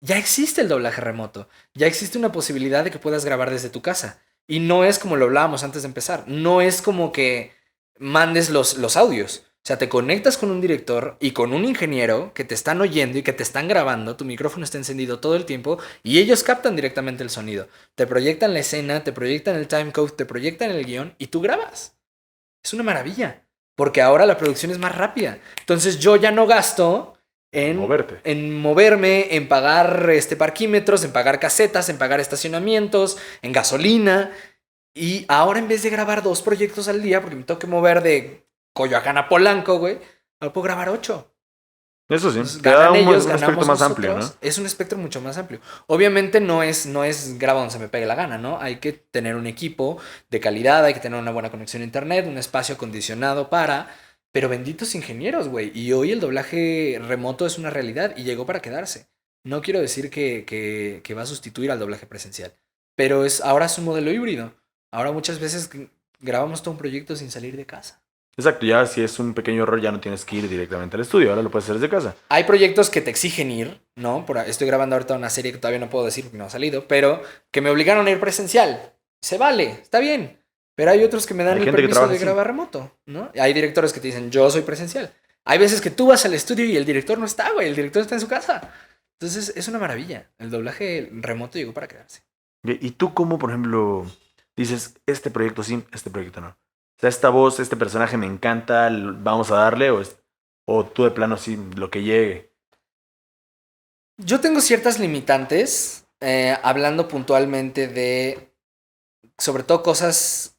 ya existe el doblaje remoto. Ya existe una posibilidad de que puedas grabar desde tu casa. Y no es como lo hablábamos antes de empezar. No es como que mandes los audios. O sea, te conectas con un director y con un ingeniero que te están oyendo y que te están grabando. Tu micrófono está encendido todo el tiempo y ellos captan directamente el sonido. Te proyectan la escena, te proyectan el timecode, te proyectan el guión y tú grabas. Es una maravilla. Porque ahora la producción es más rápida. Entonces yo ya no gasto Moverte. en moverme, en pagar parquímetros, en pagar casetas, en pagar estacionamientos, en gasolina. Y ahora en vez de grabar 2 proyectos al día, porque me tengo que mover de Coyoacán a Polanco, güey, ahora puedo grabar 8. Eso sí, Entonces te da ganan ellos, un aspecto ganamos más amplio, nosotros. ¿no? Es un espectro mucho más amplio. Obviamente no es graba donde se me pegue la gana, ¿no? Hay que tener un equipo de calidad, hay que tener una buena conexión a internet, un espacio acondicionado para... Pero benditos ingenieros, güey. Y hoy el doblaje remoto es una realidad y llegó para quedarse. No quiero decir que va a sustituir al doblaje presencial, pero ahora es un modelo híbrido. Ahora muchas veces grabamos todo un proyecto sin salir de casa. Exacto, ya si es un pequeño error ya no tienes que ir directamente al estudio, ahora lo puedes hacer desde casa. Hay proyectos que te exigen ir, ¿no? Estoy grabando ahorita una serie que todavía no puedo decir porque no ha salido, pero que me obligaron a ir presencial. Se vale, está bien. Pero hay otros que me dan Hay el gente que permiso trabaja de así. grabar remoto, ¿no? Hay directores que te dicen, yo soy presencial. Hay veces que tú vas al estudio y el director no está, güey. El director está en su casa. Entonces es una maravilla. El doblaje remoto llegó para quedarse. ¿Y tú cómo, por ejemplo, dices, este proyecto sí, este proyecto no? O sea, esta voz, este personaje me encanta, vamos a darle, o tú de plano sí, lo que llegue. Yo tengo ciertas limitantes, hablando puntualmente de, sobre todo cosas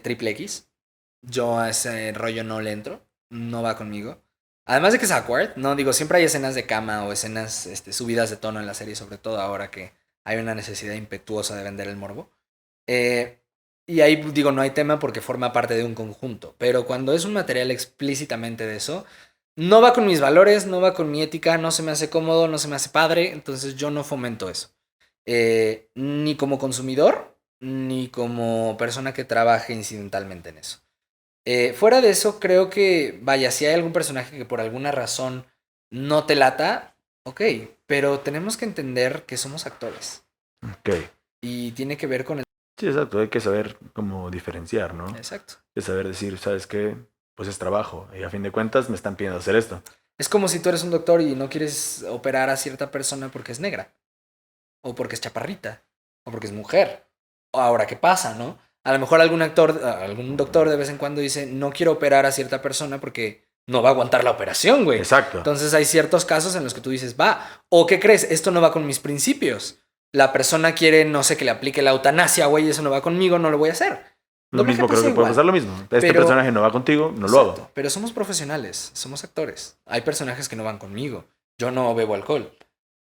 triple X. Yo a ese rollo no le entro, no va conmigo. Además de que es awkward, no digo, siempre hay escenas de cama o escenas subidas de tono en la serie, sobre todo ahora que hay una necesidad impetuosa de vender el morbo. Eh, y ahí digo, no hay tema porque forma parte de un conjunto, pero cuando es un material explícitamente de eso, no va con mis valores, no va con mi ética, no se me hace cómodo, no se me hace padre, entonces yo no fomento eso. Ni como consumidor, ni como persona que trabaje incidentalmente en eso. Fuera de eso, creo que, vaya, si hay algún personaje que por alguna razón no te lata, ok, pero tenemos que entender que somos actores Ok. y tiene que ver con el... Sí, exacto, hay que saber cómo diferenciar, ¿no? Hay Exacto. que saber decir, ¿sabes qué? Pues es trabajo, y a fin de cuentas me están pidiendo hacer esto. Es como si tú eres un doctor y no quieres operar a cierta persona porque es negra, o porque es chaparrita, o porque es mujer. O ahora, ¿qué pasa, no? A lo mejor algún doctor de vez en cuando dice, no quiero operar a cierta persona porque no va a aguantar la operación, güey. Exacto. Entonces hay ciertos casos en los que tú dices, va, o ¿qué crees? Esto no va con mis principios. La persona quiere, no sé, que le aplique la eutanasia, güey, eso no va conmigo, no lo voy a hacer. Lo Doblaje mismo creo pasa que puede igual. pasar lo mismo. Este Pero personaje no va contigo, no lo exacto, hago. pero somos profesionales, somos actores. Hay personajes que no van conmigo. Yo no bebo alcohol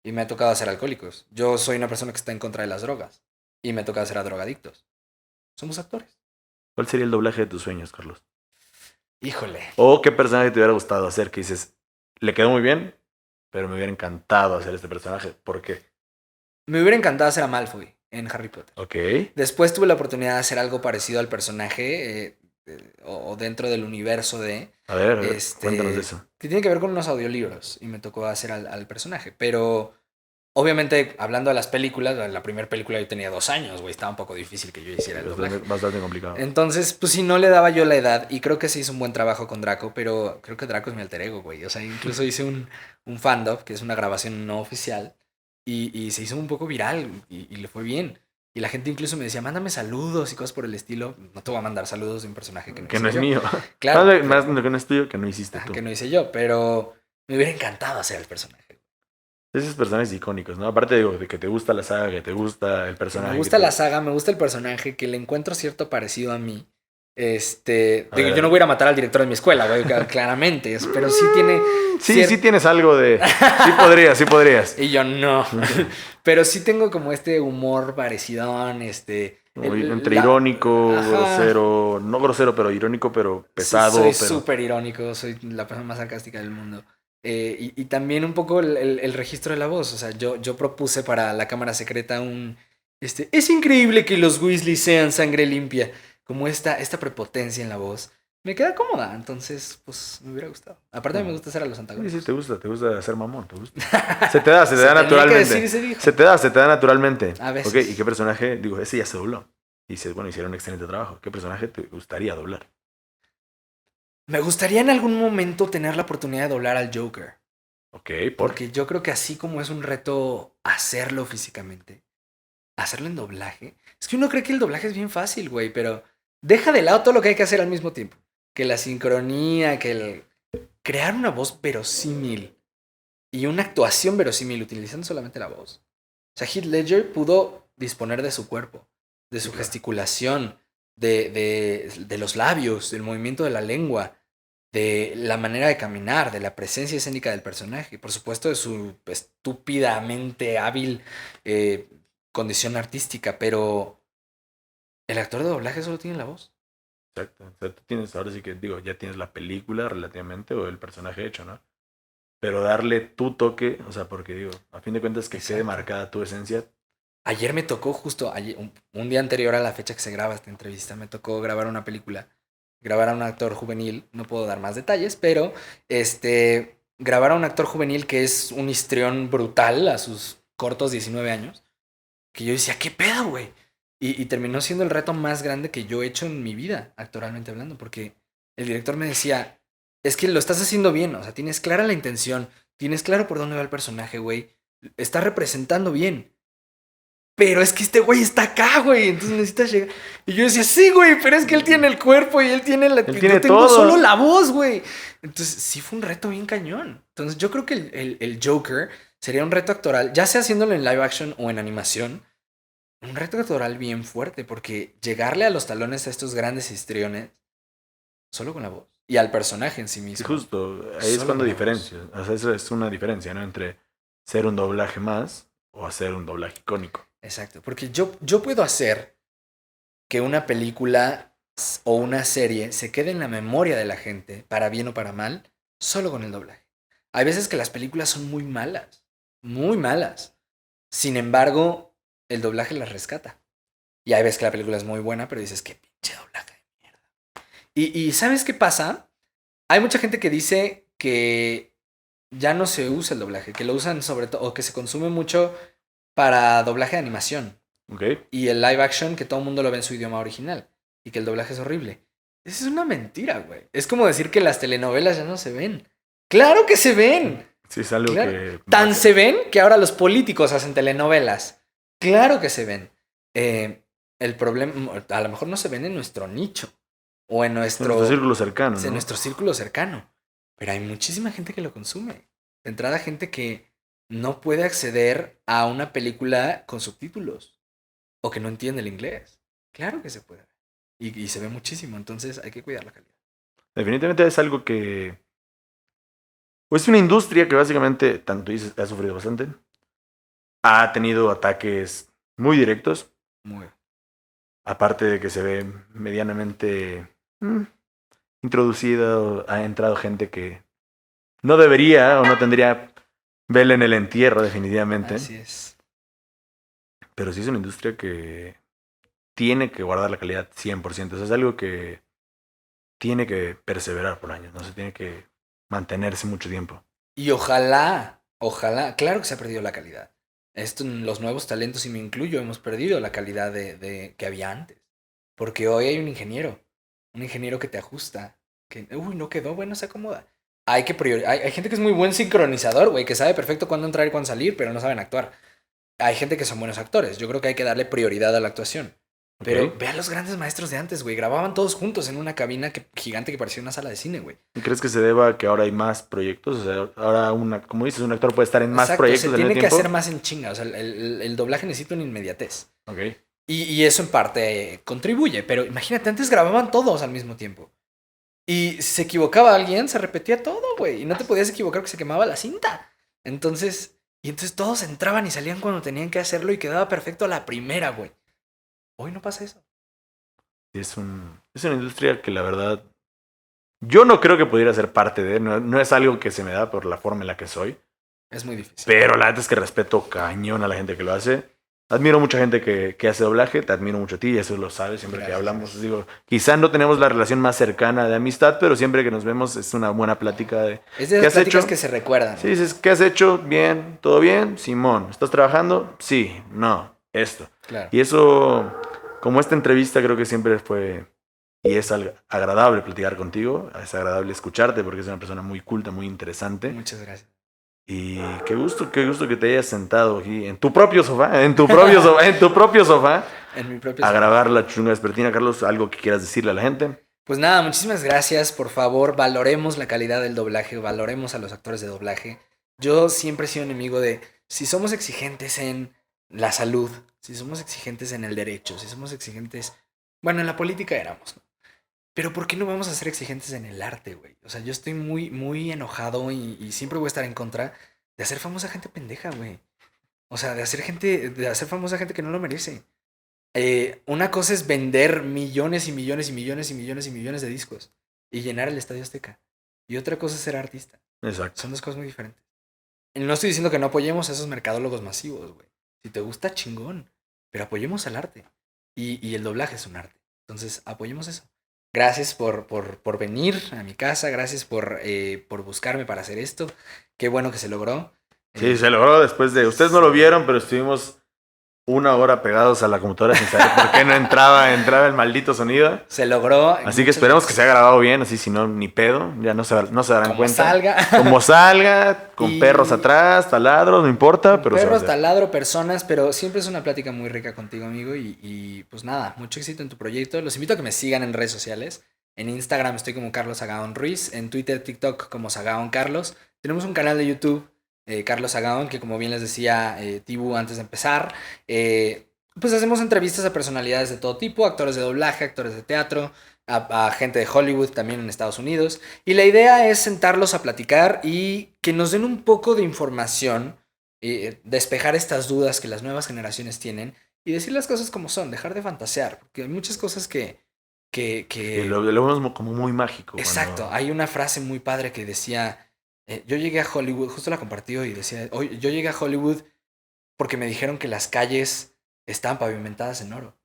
y me ha tocado hacer alcohólicos. Yo soy una persona que está en contra de las drogas y me toca hacer a drogadictos. Somos actores. ¿Cuál sería el doblaje de tus sueños, Carlos? Híjole. ¿O qué personaje te hubiera gustado hacer que dices, le quedó muy bien, pero me hubiera encantado hacer este personaje? ¿Por qué? Me hubiera encantado hacer a Malfoy en Harry Potter. Ok. Después tuve la oportunidad de hacer algo parecido al personaje o dentro del universo de... A ver, cuéntanos de eso. Que tiene que ver con unos audiolibros y me tocó hacer al personaje. Pero obviamente, hablando de las películas, la primera película yo tenía 2 años, güey. Estaba un poco difícil que yo hiciera el doblaje. Bastante complicado. Entonces, pues si no le daba yo la edad, y creo que se hizo un buen trabajo con Draco, pero creo que Draco es mi alter ego, güey. O sea, incluso hice un fandom, que es una grabación no oficial, y se hizo un poco viral y le fue bien. Y la gente incluso me decía, mándame saludos y cosas por el estilo. No te voy a mandar saludos de un personaje que no Que hice no es yo. mío. Claro, Más de que no es tuyo, que no hiciste tú. que no hice yo, pero me hubiera encantado hacer el personaje. Esos personajes icónicos, ¿no? Aparte digo, de que te gusta la saga, que te gusta el Que personaje. me gusta la saga, me gusta el personaje, que le encuentro cierto parecido a mí. A Digo, ver. yo no voy a ir a matar al director de mi escuela, güey, claramente, pero sí tiene... Sí tienes algo de... Sí podrías, sí podrías. Y yo no. Pero sí tengo como este humor parecido, Entre irónico, Ajá. grosero, no grosero, pero irónico, pero pesado. Soy pero... súper irónico, soy la persona más sarcástica del mundo. Y también un poco el registro de la voz. O sea, yo propuse para la cámara secreta es increíble que los Weasley sean sangre limpia. Como esta prepotencia en la voz. Me queda cómoda, entonces, pues, me hubiera gustado. Aparte me gusta hacer a los Sí, antagónicos. sí, te gusta hacer mamón, te gusta. Se te da tenía que naturalmente. decir, se dijo. Se te da naturalmente. A veces. Ok, ¿y qué personaje? Digo, ese ya se dobló. Y dices, bueno, hicieron un excelente trabajo. ¿Qué personaje te gustaría doblar? Me gustaría en algún momento tener la oportunidad de doblar al Joker. Ok, Porque yo creo que así como es un reto hacerlo físicamente, hacerlo en doblaje. Es que uno cree que el doblaje es bien fácil, güey, pero deja de lado todo lo que hay que hacer al mismo tiempo. Que la sincronía, crear una voz verosímil y una actuación verosímil utilizando solamente la voz. O sea, Heath Ledger pudo disponer de su cuerpo, de su gesticulación, de los labios, del movimiento de la lengua, de la manera de caminar, de la presencia escénica del personaje, por supuesto de su estúpidamente hábil condición artística, pero el actor de doblaje solo tiene la voz. Exacto. O sea, tú tienes, ahora sí que digo, ya tienes la película relativamente o el personaje hecho, ¿no? Pero darle tu toque, o sea, porque digo, a fin de cuentas que quede Exacto. marcada tu esencia. Ayer me tocó justo, un día anterior a la fecha que se graba esta entrevista, me tocó grabar una película grabar a un actor juvenil, no puedo dar más detalles, pero grabar a un actor juvenil que es un histrión brutal a sus cortos 19 años, que yo decía, ¿qué pedo, güey? Y terminó siendo el reto más grande que yo he hecho en mi vida, actoralmente hablando, porque el director me decía, es que lo estás haciendo bien, o sea, tienes clara la intención, tienes claro por dónde va el personaje, güey, estás representando bien. Pero es que este güey está acá, güey. Entonces necesitas llegar. Y yo decía, sí, güey, pero es que él tiene el cuerpo y él tiene la. Él Yo tiene tengo todo. solo la voz, güey. Entonces sí fue un reto bien cañón. Entonces yo creo que el Joker sería un reto actoral, ya sea haciéndolo en live action o en animación, un reto actoral bien fuerte, porque llegarle a los talones a estos grandes histriones solo con la voz y al personaje en sí Sí, mismo. justo. Ahí es Solo cuando con la voz. diferencias. O sea, esa es una diferencia, ¿no? Entre ser un doblaje más o hacer un doblaje icónico. Exacto, porque yo puedo hacer que una película o una serie se quede en la memoria de la gente, para bien o para mal, solo con el doblaje. Hay veces que las películas son muy malas, muy malas. Sin embargo, el doblaje las rescata. Y hay veces que la película es muy buena, pero dices, qué pinche doblaje de mierda. Y ¿sabes qué pasa? Hay mucha gente que dice que ya no se usa el doblaje, que lo usan sobre todo, o que se consume mucho para doblaje de animación. ¿Ok? Y el live action, que todo el mundo lo ve en su idioma original. Y que el doblaje es horrible. Esa es una mentira, güey. Es como decir que las telenovelas ya no se ven. ¡Claro que se ven! Sí, es algo Claro. que... Tan se ven que ahora los políticos hacen telenovelas. Claro que se ven. El problema, a lo mejor no se ven en nuestro nicho. O en En nuestro círculo cercano, en ¿no? nuestro círculo cercano. Pero hay muchísima gente que lo consume. De entrada, gente que no puede acceder a una película con subtítulos o que no entiende el inglés. Claro que se puede. Y se ve muchísimo, entonces hay que cuidar la calidad. Definitivamente es algo que... Pues es una industria que básicamente, tanto dices, ha sufrido bastante. Ha tenido ataques muy directos. Muy. Aparte de que se ve medianamente introducida, o ha entrado gente que no debería o no tendría vela en el entierro, definitivamente. Así es. Pero sí es una industria que tiene que guardar la calidad 100%. O sea, es algo que tiene que perseverar por años, no se tiene que mantenerse mucho tiempo. Y ojalá, claro que se ha perdido la calidad. Esto, los nuevos talentos, y me incluyo, hemos perdido la calidad de que había antes. Porque hoy hay un ingeniero que te ajusta, que, uy, no quedó, bueno, se acomoda. Hay gente que es muy buen sincronizador, güey, que sabe perfecto cuándo entrar y cuándo salir, pero no saben actuar. Hay gente que son buenos actores. Yo creo que hay que darle prioridad a la actuación. Pero ¿Ok? ve a los grandes maestros de antes, güey. Grababan todos juntos en una cabina gigante que parecía una sala de cine, güey. ¿Y crees que se deba a que ahora hay más proyectos? O sea, ahora, como dices, un actor puede estar en más Exacto, proyectos se al tiene mismo que tiempo. hacer más en chinga. O sea, el doblaje necesita una inmediatez. Ok. Y eso en parte contribuye. Pero imagínate, antes grababan todos al mismo tiempo. Y si se equivocaba alguien, se repetía todo, güey. Y no te podías equivocar porque se quemaba la cinta. Entonces todos entraban y salían cuando tenían que hacerlo y quedaba perfecto a la primera, güey. Hoy no pasa eso. Es una industria que la verdad yo no creo que pudiera ser parte de, no es algo que se me da por la forma en la que soy, Es muy difícil. pero la verdad es que respeto cañón a la gente que lo hace. Admiro mucha gente que hace doblaje, te admiro mucho a ti, y eso lo sabes, siempre que Gracias, hablamos. gracias. Digo, quizá no tenemos la relación más cercana de amistad, pero siempre que nos vemos es una buena plática de Es de ¿qué esas has hecho? pláticas que se recuerdan. Sí, dices, ¿qué has hecho? Bien, ¿todo bien? Simón, ¿estás trabajando? Sí, no, esto. Claro. Y eso, como esta entrevista creo que siempre fue y es agradable platicar contigo, es agradable escucharte porque es una persona muy culta, muy interesante. Muchas gracias. Y qué gusto que te hayas sentado aquí en tu propio sofá, en tu propio sofá, en tu propio sofá, En mi propio a sofá. grabar la chunga vespertina. Carlos, algo que quieras decirle a la gente. Pues nada, muchísimas gracias. Por favor, valoremos la calidad del doblaje, valoremos a los actores de doblaje. Yo siempre he sido enemigo de si somos exigentes en la salud, si somos exigentes en el derecho, si somos exigentes, bueno, en la política éramos, ¿no? Pero ¿por qué no vamos a ser exigentes en el arte, güey? O sea, yo estoy muy enojado y siempre voy a estar en contra de hacer famosa gente pendeja, güey. O sea, de hacer famosa gente que no lo merece. Una cosa es vender millones y millones y millones y millones y millones de discos y llenar el Estadio Azteca. Y otra cosa es ser artista. Exacto. Son dos cosas muy diferentes. Y no estoy diciendo que no apoyemos a esos mercadólogos masivos, güey. Si te gusta, chingón. Pero apoyemos al arte. Y el doblaje es un arte. Entonces, apoyemos eso. Gracias por venir a mi casa, gracias por buscarme para hacer esto. Qué bueno que se logró. Sí, se logró después de... Ustedes no lo vieron, pero estuvimos 1 hora pegados a la computadora sin saber por qué no entraba el maldito sonido. Se logró. Así que esperemos que se haya grabado bien, así si no, ni pedo. Ya no se darán como cuenta. salga. Como salga, con perros atrás, taladros, no importa. Pero perros, taladro, personas, pero siempre es una plática muy rica contigo, amigo. Y pues nada, mucho éxito en tu proyecto. Los invito a que me sigan en redes sociales. En Instagram estoy como Carlos Sagaón Ruiz. En Twitter, TikTok como Sagaón Carlos. Tenemos un canal de YouTube, Carlos Sagaón, que como bien les decía Tibu antes de empezar, pues hacemos entrevistas a personalidades de todo tipo, actores de doblaje, actores de teatro, a gente de Hollywood también en Estados Unidos. Y la idea es sentarlos a platicar y que nos den un poco de información, despejar estas dudas que las nuevas generaciones tienen y decir las cosas como son, dejar de fantasear, porque hay muchas cosas que lo vemos como muy mágico. Exacto, hay una frase muy padre que decía, yo llegué a Hollywood, justo la compartió y decía, yo llegué a Hollywood porque me dijeron que las calles estaban pavimentadas en oro.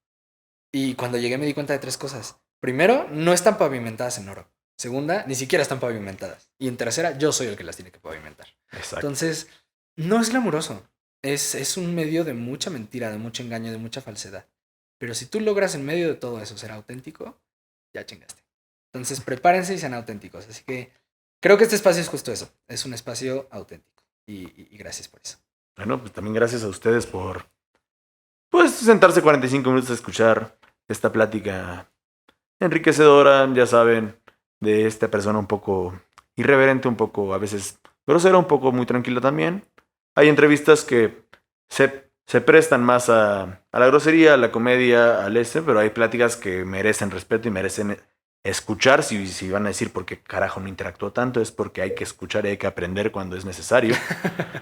Y cuando llegué me di cuenta de 3 cosas. Primero, no están pavimentadas en oro. Segunda, ni siquiera están pavimentadas. Y en tercera, yo soy el que las tiene que pavimentar. Exacto. Entonces, no es glamuroso. Es un medio de mucha mentira, de mucho engaño, de mucha falsedad. Pero si tú logras en medio de todo eso ser auténtico, ya chingaste. Entonces, prepárense y sean auténticos. Así que creo que este espacio es justo eso. Es un espacio auténtico. Y gracias por eso. Bueno, pues también gracias a ustedes por pues sentarse 45 minutos a escuchar esta plática enriquecedora, ya saben, de esta persona un poco irreverente, un poco a veces grosera, un poco muy tranquila también. Hay entrevistas que se prestan más a la grosería, a la comedia, al pero hay pláticas que merecen respeto y merecen escuchar. Si van a decir por qué carajo no interactuó tanto, es porque hay que escuchar y hay que aprender cuando es necesario.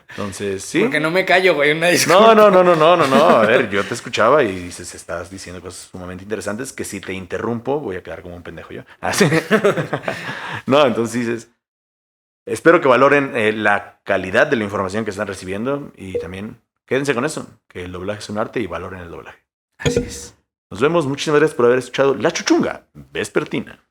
Entonces, sí. Porque no me callo, güey, una disculpa. No. A ver, yo te escuchaba y dices, estás diciendo cosas sumamente interesantes que si te interrumpo voy a quedar como un pendejo yo. Así. No, entonces dices, espero que valoren la calidad de la información que están recibiendo y también quédense con eso, que el doblaje es un arte y valoren el doblaje. Así es. Nos vemos, muchísimas gracias por haber escuchado La Chuchunga Vespertina.